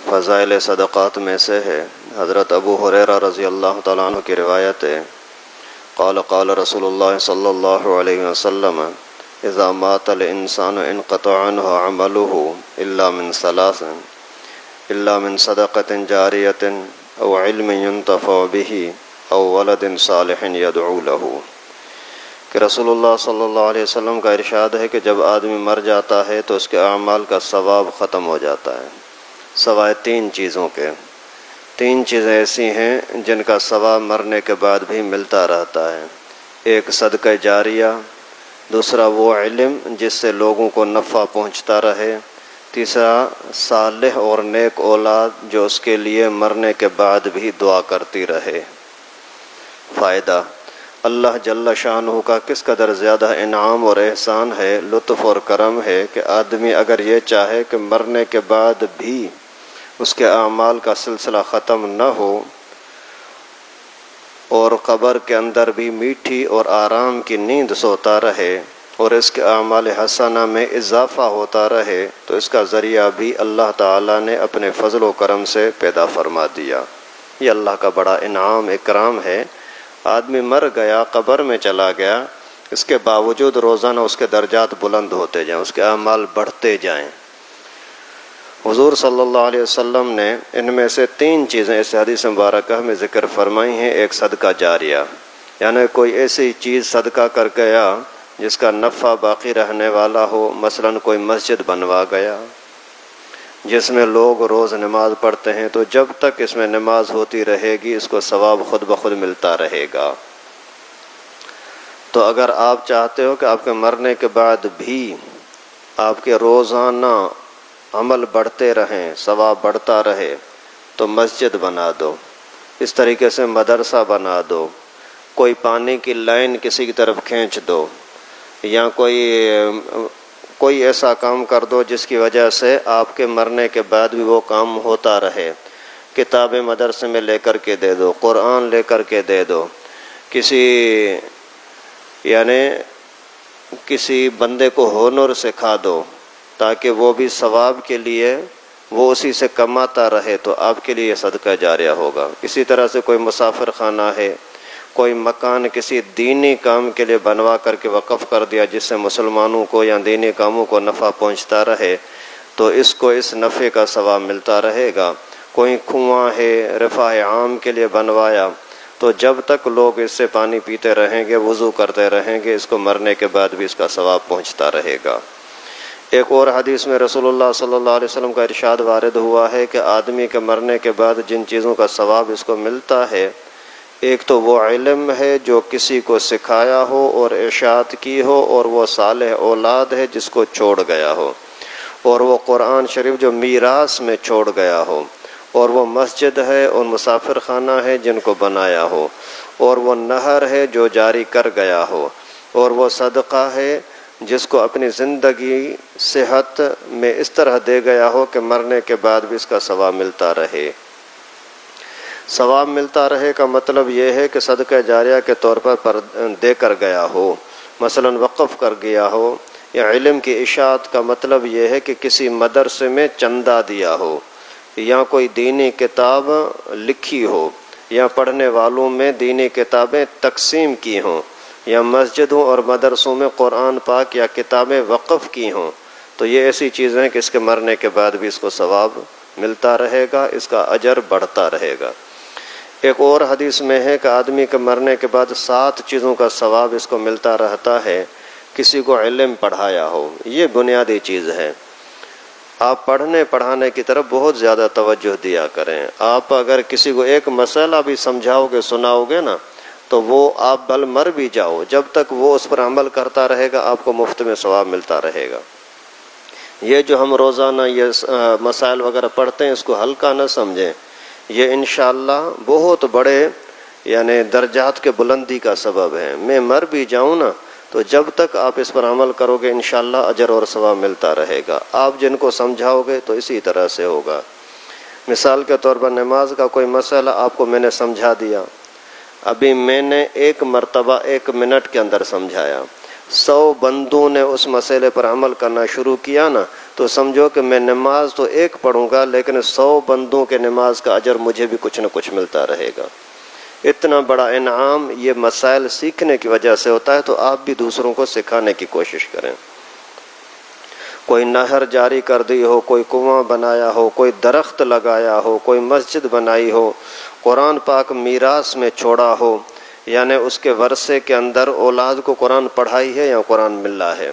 فضائل صدقات میں سے ہے۔ حضرت ابو ہریرہ رضی اللہ تعالیٰ عنہ کی روایت ہے، قال قال رسول اللہ صلی اللہ علیہ وسلم اذا مات الانسان انقطع عنه عمله الا من ثلاث الا من صدقۃ جاریۃ او علم ينتفع به او ولد صالح يدعو له، کہ رسول اللہ صلی اللہ علیہ وسلم کا ارشاد ہے کہ جب آدمی مر جاتا ہے تو اس کے اعمال کا ثواب ختم ہو جاتا ہے، سوائے تین چیزوں کے۔ تین چیزیں ایسی ہیں جن کا ثواب مرنے کے بعد بھی ملتا رہتا ہے۔ ایک صدقہ جاریہ، دوسرا وہ علم جس سے لوگوں کو نفع پہنچتا رہے، تیسرا صالح اور نیک اولاد جو اس کے لیے مرنے کے بعد بھی دعا کرتی رہے۔ فائدہ: اللہ جل شانہ کا کس قدر زیادہ انعام اور احسان ہے، لطف اور کرم ہے کہ آدمی اگر یہ چاہے کہ مرنے کے بعد بھی اس کے اعمال کا سلسلہ ختم نہ ہو اور قبر کے اندر بھی میٹھی اور آرام کی نیند سوتا رہے اور اس کے اعمال حسنہ میں اضافہ ہوتا رہے، تو اس کا ذریعہ بھی اللہ تعالیٰ نے اپنے فضل و کرم سے پیدا فرما دیا۔ یہ اللہ کا بڑا انعام اکرام ہے۔ آدمی مر گیا، قبر میں چلا گیا، اس کے باوجود روزانہ اس کے درجات بلند ہوتے جائیں، اس کے اعمال بڑھتے جائیں۔ حضور صلی اللہ علیہ وسلم نے ان میں سے تین چیزیں اس حدیث مبارکہ میں ذکر فرمائی ہیں۔ ایک صدقہ جاریہ، یعنی کوئی ایسی چیز صدقہ کر گیا جس کا نفع باقی رہنے والا ہو، مثلا کوئی مسجد بنوا گیا جس میں لوگ روز نماز پڑھتے ہیں، تو جب تک اس میں نماز ہوتی رہے گی اس کو ثواب خود بخود ملتا رہے گا۔ تو اگر آپ چاہتے ہو کہ آپ کے مرنے کے بعد بھی آپ کے روزانہ عمل بڑھتے رہیں، ثواب بڑھتا رہے، تو مسجد بنا دو، اس طریقے سے مدرسہ بنا دو، کوئی پانی کی لائن کسی کی طرف کھینچ دو، یا کوئی ایسا کام کر دو جس کی وجہ سے آپ کے مرنے کے بعد بھی وہ کام ہوتا رہے۔ کتابیں مدرسے میں لے کر کے دے دو، قرآن لے کر کے دے دو، کسی بندے کو ہنر سکھا دو تاکہ وہ بھی ثواب کے لیے وہ اسی سے کماتا رہے، تو آپ کے لیے صدقہ جاریہ ہوگا۔ اسی طرح سے کوئی مسافر خانہ ہے، کوئی مکان کسی دینی کام کے لیے بنوا کر کے وقف کر دیا جس سے مسلمانوں کو یا دینی کاموں کو نفع پہنچتا رہے، تو اس کو اس نفع کا ثواب ملتا رہے گا۔ کوئی کنواں ہے، رفاہ عام کے لیے بنوایا، تو جب تک لوگ اس سے پانی پیتے رہیں گے، وضو کرتے رہیں گے، اس کو مرنے کے بعد بھی اس کا ثواب پہنچتا رہے گا۔ ایک اور حدیث میں رسول اللہ صلی اللہ علیہ وسلم کا ارشاد وارد ہوا ہے کہ آدمی کے مرنے کے بعد جن چیزوں کا ثواب اس کو ملتا ہے، ایک تو وہ علم ہے جو کسی کو سکھایا ہو اور ارشاد کی ہو، اور وہ صالح اولاد ہے جس کو چھوڑ گیا ہو، اور وہ قرآن شریف جو میراث میں چھوڑ گیا ہو، اور وہ مسجد ہے اور مسافر خانہ ہے جن کو بنایا ہو، اور وہ نہر ہے جو جاری کر گیا ہو، اور وہ صدقہ ہے جس کو اپنی زندگی صحت میں اس طرح دے گیا ہو کہ مرنے کے بعد بھی اس کا ثواب ملتا رہے۔ ثواب ملتا رہے کا مطلب یہ ہے کہ صدقہ جاریہ کے طور پر دے کر گیا ہو، مثلا وقف کر گیا ہو، یا علم کی اشاعت کا مطلب یہ ہے کہ کسی مدرسے میں چندہ دیا ہو، یا کوئی دینی کتاب لکھی ہو، یا پڑھنے والوں میں دینی کتابیں تقسیم کی ہوں، یا مسجدوں اور مدرسوں میں قرآن پاک یا کتابیں وقف کی ہوں، تو یہ ایسی چیزیں ہیں کہ اس کے مرنے کے بعد بھی اس کو ثواب ملتا رہے گا، اس کا اجر بڑھتا رہے گا۔ ایک اور حدیث میں ہے کہ آدمی کے مرنے کے بعد 7 چیزوں کا ثواب اس کو ملتا رہتا ہے۔ کسی کو علم پڑھایا ہو، یہ بنیادی چیز ہے۔ آپ پڑھنے پڑھانے کی طرف بہت زیادہ توجہ دیا کریں۔ آپ اگر کسی کو ایک مسئلہ بھی سمجھاؤ گے، سناؤ گے نا، تو وہ آپ بل مر بھی جاؤ، جب تک وہ اس پر عمل کرتا رہے گا آپ کو مفت میں ثواب ملتا رہے گا۔ یہ جو ہم روزانہ یہ مسائل وغیرہ پڑھتے ہیں اس کو ہلکا نہ سمجھیں، یہ انشاءاللہ بہت بڑے درجات کے بلندی کا سبب ہے۔ میں مر بھی جاؤں نا، تو جب تک آپ اس پر عمل کرو گے انشاءاللہ اجر اور ثواب ملتا رہے گا۔ آپ جن کو سمجھاؤ گے تو اسی طرح سے ہوگا۔ مثال کے طور پر نماز کا کوئی مسئلہ آپ کو میں نے سمجھا دیا، ابھی میں نے 1 مرتبہ 1 منٹ کے اندر سمجھایا، 100 بندوں نے اس مسئلے پر عمل کرنا شروع کیا نا، تو سمجھو کہ میں نماز تو ایک پڑھوں گا لیکن 100 بندوں کے نماز کا اجر مجھے بھی کچھ نہ کچھ ملتا رہے گا۔ اتنا بڑا انعام یہ مسائل سیکھنے کی وجہ سے ہوتا ہے، تو آپ بھی دوسروں کو سکھانے کی کوشش کریں۔ کوئی نہر جاری کر دی ہو، کوئی کنواں بنایا ہو، کوئی درخت لگایا ہو، کوئی مسجد بنائی ہو، قرآن پاک میراث میں چھوڑا ہو، یعنی اس کے ورثے کے اندر اولاد کو قرآن پڑھائی ہے یا قرآن ملا ہے،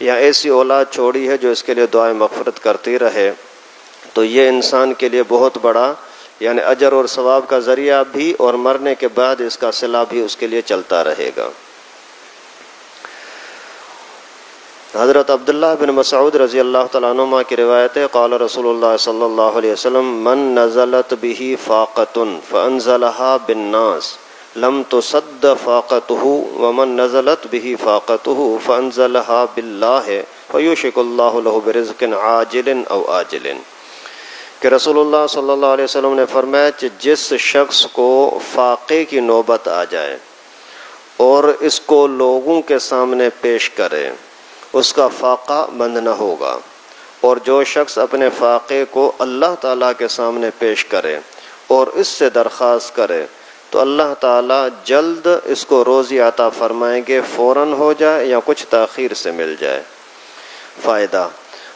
یا ایسی اولاد چھوڑی ہے جو اس کے لیے دعائیں مغفرت کرتی رہے، تو یہ انسان کے لیے بہت بڑا یعنی اجر اور ثواب کا ذریعہ بھی، اور مرنے کے بعد اس کا صلہ بھی اس کے لیے چلتا رہے گا۔ حضرت عبداللہ بن مسعود رضی اللہ تعالیٰ عنہما کی روایت ہے، قال رسول اللہ صلی اللہ علیہ وسلم من نزلت به فاقة فانزلها بالناس لم تصد فاقته ومن نزلت به فاقته فانزلها بالله فيوشك الله له برزق عاجل او آجل، کہ رسول اللہ صلی اللہ علیہ وسلم نے فرمایا کہ جس شخص کو فاقے کی نوبت آ جائے اور اس کو لوگوں کے سامنے پیش کرے، اس کا فاقہ بند نہ ہوگا، اور جو شخص اپنے فاقے کو اللہ تعالیٰ کے سامنے پیش کرے اور اس سے درخواست کرے تو اللہ تعالیٰ جلد اس کو روزی عطا فرمائیں گے، فوراً ہو جائے یا کچھ تاخیر سے مل جائے۔ فائدہ: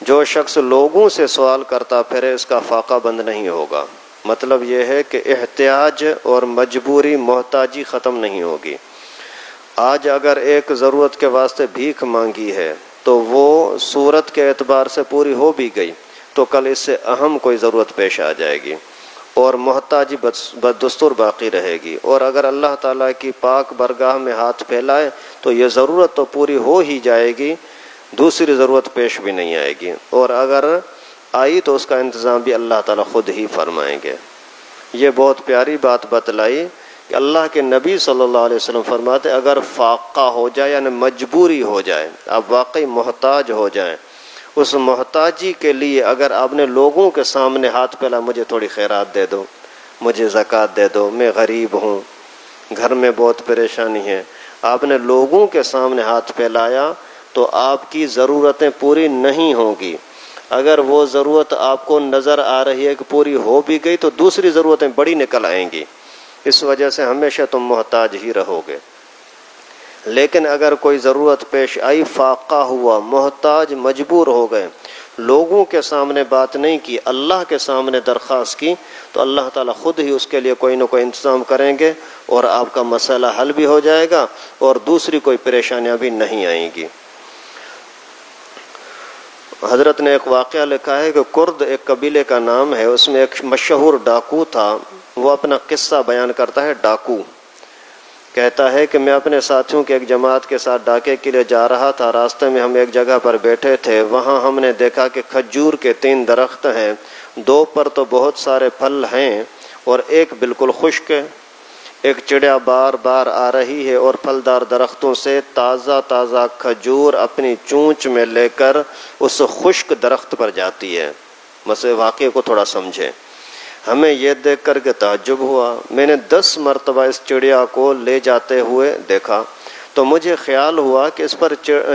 جو شخص لوگوں سے سوال کرتا پھرے اس کا فاقہ بند نہیں ہوگا۔ مطلب یہ ہے کہ احتیاج اور مجبوری محتاجی ختم نہیں ہوگی۔ آج اگر ایک ضرورت کے واسطے بھیک مانگی ہے تو وہ صورت کے اعتبار سے پوری ہو بھی گئی، تو کل اس سے اہم کوئی ضرورت پیش آ جائے گی اور محتاجی بدستور باقی رہے گی، اور اگر اللہ تعالیٰ کی پاک برگاہ میں ہاتھ پھیلائے تو یہ ضرورت تو پوری ہو ہی جائے گی، دوسری ضرورت پیش بھی نہیں آئے گی، اور اگر آئی تو اس کا انتظام بھی اللہ تعالیٰ خود ہی فرمائیں گے۔ یہ بہت پیاری بات بتلائی کہ اللہ کے نبی صلی اللہ علیہ وسلم فرماتے اگر فاقہ ہو جائے یعنی مجبوری ہو جائے، آپ واقعی محتاج ہو جائیں، اس محتاجی کے لیے اگر آپ نے لوگوں کے سامنے ہاتھ پھیلا، مجھے تھوڑی خیرات دے دو، مجھے زکوٰۃ دے دو، میں غریب ہوں، گھر میں بہت پریشانی ہے، آپ نے لوگوں کے سامنے ہاتھ پھیلایا تو آپ کی ضرورتیں پوری نہیں ہوں گی۔ اگر وہ ضرورت آپ کو نظر آ رہی ہے کہ پوری ہو بھی گئی تو دوسری ضرورتیں بڑی نکل آئیں گی، اس وجہ سے ہمیشہ تم محتاج ہی رہو گے۔ لیکن اگر کوئی ضرورت پیش آئی، فاقہ ہوا، محتاج مجبور ہو گئے، لوگوں کے سامنے بات نہیں کی، اللہ کے سامنے درخواست کی، تو اللہ تعالیٰ خود ہی اس کے لیے کوئی نہ کوئی انتظام کریں گے اور آپ کا مسئلہ حل بھی ہو جائے گا اور دوسری کوئی پریشانیاں بھی نہیں آئیں گی۔ حضرت نے ایک واقعہ لکھا ہے کہ کرد ایک قبیلے کا نام ہے، اس میں ایک مشہور ڈاکو تھا، وہ اپنا قصہ بیان کرتا ہے۔ ڈاکو کہتا ہے کہ میں اپنے ساتھیوں کی ایک جماعت کے ساتھ ڈاکے کے لیے جا رہا تھا، راستے میں ہم ایک جگہ پر بیٹھے تھے، وہاں ہم نے دیکھا کہ کھجور کے 3 درخت ہیں، 2 پر تو بہت سارے پھل ہیں اور ایک بالکل خشک ہے۔ ایک چڑیا بار بار آ رہی ہے اور پھلدار درختوں سے تازہ تازہ کھجور اپنی چونچ میں لے کر اس خشک درخت پر جاتی ہے۔ مسئلے واقعے کو تھوڑا سمجھیں۔ ہمیں یہ دیکھ کر کے تعجب ہوا، میں نے 10 مرتبہ اس چڑیا کو لے جاتے ہوئے دیکھا، تو مجھے خیال ہوا کہ اس پر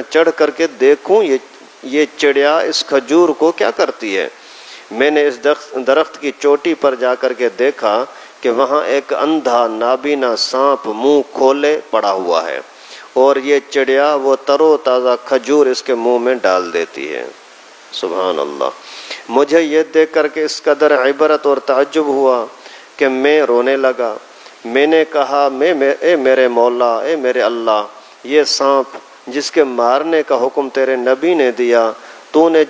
چڑھ کر کے دیکھوں یہ چڑیا اس کھجور کو کیا کرتی ہے۔ میں نے اس درخت کی چوٹی پر جا کر کے دیکھا کہ وہاں ایک اندھا نابینا سانپ منہ کھولے پڑا ہوا ہے اور یہ چڑیا وہ تر و تازہ کھجور اس کے منہ میں ڈال دیتی ہے۔ سبحان اللہ۔ مجھے یہ دیکھ کر کے اس قدر عبرت اور تعجب ہوا کہ میں رونے لگا۔ میں نے کہا اے میرے مولا، اے میرے اللہ، یہ سانپ جس کے مارنے کا حکم تیرے نبی نے دیا، تو نے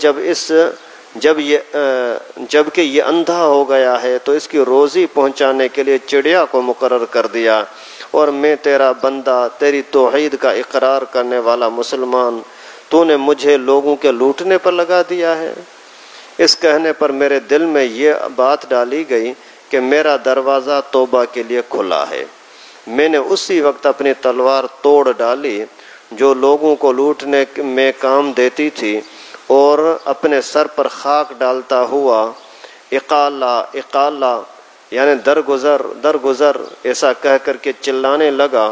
جب کہ یہ اندھا ہو گیا ہے تو اس کی روزی پہنچانے کے لیے چڑیا کو مقرر کر دیا، اور میں تیرا بندہ، تیری توحید کا اقرار کرنے والا مسلمان، تو نے مجھے لوگوں کے لوٹنے پر لگا دیا ہے۔ اس کہنے پر میرے دل میں یہ بات ڈالی گئی کہ میرا دروازہ توبہ کے لیے کھلا ہے۔ میں نے اسی وقت اپنی تلوار توڑ ڈالی جو لوگوں کو لوٹنے میں کام دیتی تھی، اور اپنے سر پر خاک ڈالتا ہوا اقالا یعنی درگزر ایسا کہہ کر کے چلانے لگا۔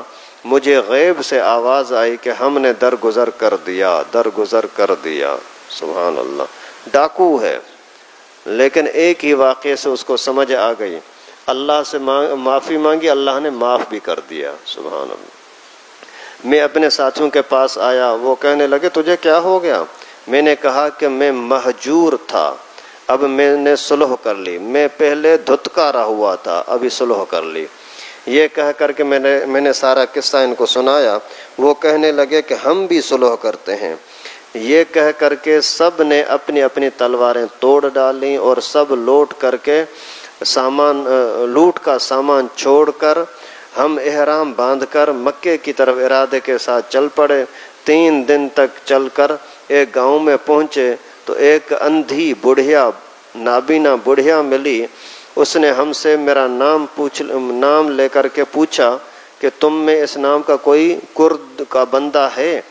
مجھے غیب سے آواز آئی کہ ہم نے درگزر کر دیا۔ سبحان اللہ۔ ڈاکو ہے، لیکن ایک ہی واقعے سے اس کو سمجھ آ گئی، اللہ سے معافی مانگی، اللہ نے معاف بھی کر دیا۔ سبحان اللہ۔ میں اپنے ساتھیوں کے پاس آیا، وہ کہنے لگے تجھے کیا ہو گیا؟ میں نے کہا کہ میں مہجور تھا، اب میں نے صلح کر لی، میں پہلے دھتکارا ہوا تھا، ابھی صلح کر لی۔ یہ کہہ کر کے میں نے سارا قصہ ان کو سنایا۔ وہ کہنے لگے کہ ہم بھی صلح کرتے ہیں۔ یہ کہہ کر کے سب نے اپنی اپنی تلواریں توڑ ڈالیں اور سب لوٹ کا سامان چھوڑ کر ہم احرام باندھ کر مکے کی طرف ارادے کے ساتھ چل پڑے۔ 3 دن تک چل کر ایک گاؤں میں پہنچے تو ایک اندھی بڑھیا نابینا بڑھیا ملی۔ اس نے ہم سے میرا نام لے کر کے پوچھا کہ تم میں اس نام کا کوئی کرد کا بندہ ہے؟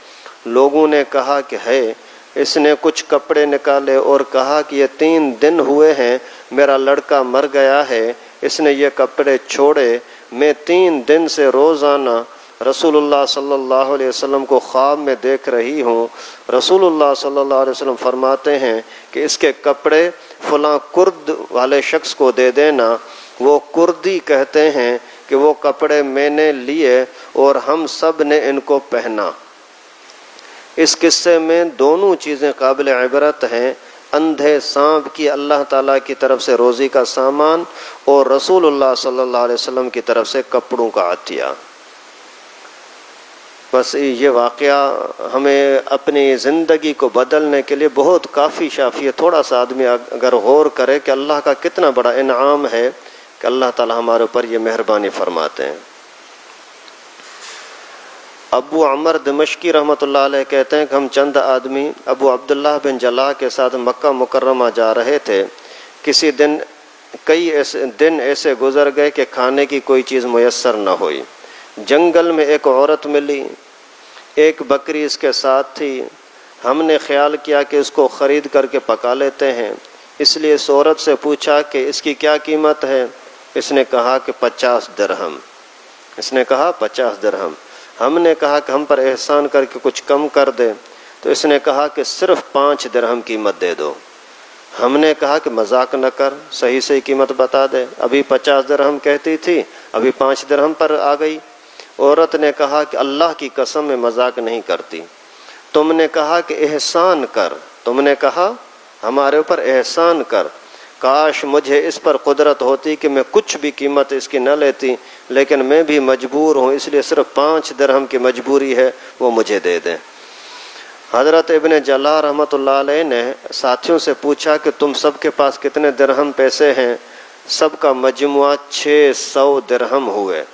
لوگوں نے کہا کہ ہے۔ اس نے کچھ کپڑے نکالے اور کہا کہ یہ 3 دن ہوئے ہیں میرا لڑکا مر گیا ہے، اس نے یہ کپڑے چھوڑے۔ میں 3 دن سے روزانہ رسول اللہ صلی اللہ علیہ وسلم کو خواب میں دیکھ رہی ہوں۔ رسول اللہ صلی اللہ علیہ وسلم فرماتے ہیں کہ اس کے کپڑے فلاں کرد والے شخص کو دے دینا۔ وہ کردی کہتے ہیں کہ وہ کپڑے میں نے لیے اور ہم سب نے ان کو پہنا۔ اس قصے میں دونوں چیزیں قابل عبرت ہیں، اندھے سانپ کی اللہ تعالیٰ کی طرف سے روزی کا سامان اور رسول اللہ صلی اللہ علیہ وسلم کی طرف سے کپڑوں کا عطیہ۔ بس یہ واقعہ ہمیں اپنی زندگی کو بدلنے کے لیے بہت کافی شافی ہے۔ تھوڑا سا آدمی اگر غور کرے کہ اللہ کا کتنا بڑا انعام ہے کہ اللہ تعالیٰ ہمارے اوپر یہ مہربانی فرماتے ہیں۔ ابو عمر دمشقی رحمۃ اللہ علیہ کہتے ہیں کہ ہم چند آدمی ابو عبداللہ بن جلاح کے ساتھ مکہ مکرمہ جا رہے تھے۔ کسی دن کئی دن ایسے گزر گئے کہ کھانے کی کوئی چیز میسر نہ ہوئی۔ جنگل میں ایک عورت ملی، ایک بکری اس کے ساتھ تھی۔ ہم نے خیال کیا کہ اس کو خرید کر کے پکا لیتے ہیں، اس لیے اس عورت سے پوچھا کہ اس کی کیا قیمت ہے؟ اس نے کہا کہ 50 درہم۔ اس نے کہا 50 درہم۔ ہم نے کہا کہ ہم پر احسان کر کے کچھ کم کر دے، تو اس نے کہا کہ صرف 5 درہم قیمت دے دو۔ ہم نے کہا کہ مذاق نہ کر، صحیح قیمت بتا دے، ابھی 50 درہم کہتی تھی، ابھی 5 درہم پر آ گئی۔ عورت نے کہا کہ اللہ کی قسم میں مذاق نہیں کرتی، تم نے کہا کہ احسان کر، تم نے کہا ہمارے اوپر احسان کر، کاش مجھے اس پر قدرت ہوتی کہ میں کچھ بھی قیمت اس کی نہ لیتی، لیکن میں بھی مجبور ہوں، اس لیے صرف 5 درہم کی مجبوری ہے، وہ مجھے دے دیں۔ حضرت ابن جلاح رحمۃ اللہ علیہ نے ساتھیوں سے پوچھا کہ تم سب کے پاس کتنے درہم پیسے ہیں؟ سب کا مجموعہ 600 درہم ہوئے۔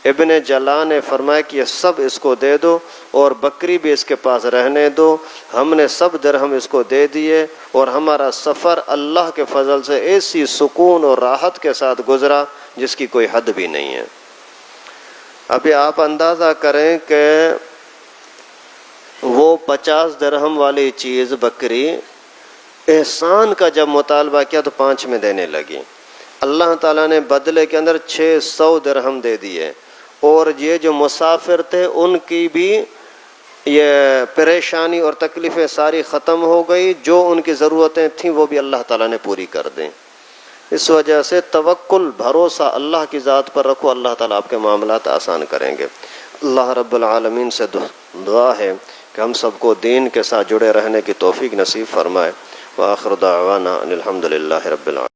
ابن جلاح نے فرمایا کہ یہ سب اس کو دے دو اور بکری بھی اس کے پاس رہنے دو۔ ہم نے سب درہم اس کو دے دیے اور ہمارا سفر اللہ کے فضل سے ایسی سکون اور راحت کے ساتھ گزرا جس کی کوئی حد بھی نہیں ہے۔ ابھی آپ اندازہ کریں کہ وہ 50 درہم والی چیز بکری احسان کا جب مطالبہ کیا تو 5 میں دینے لگی، اللہ تعالیٰ نے بدلے کے اندر 600 درہم دے دیے، اور یہ جو مسافر تھے ان کی بھی یہ پریشانی اور تکلیفیں ساری ختم ہو گئی، جو ان کی ضرورتیں تھیں وہ بھی اللہ تعالیٰ نے پوری کر دیں۔ اس وجہ سے توکل، بھروسہ اللہ کی ذات پر رکھو، اللہ تعالیٰ آپ کے معاملات آسان کریں گے۔ اللہ رب العالمین سے دعا ہے کہ ہم سب کو دین کے ساتھ جڑے رہنے کی توفیق نصیب فرمائے۔ وآخر دعوانا ان الحمد للہ رب العالمین۔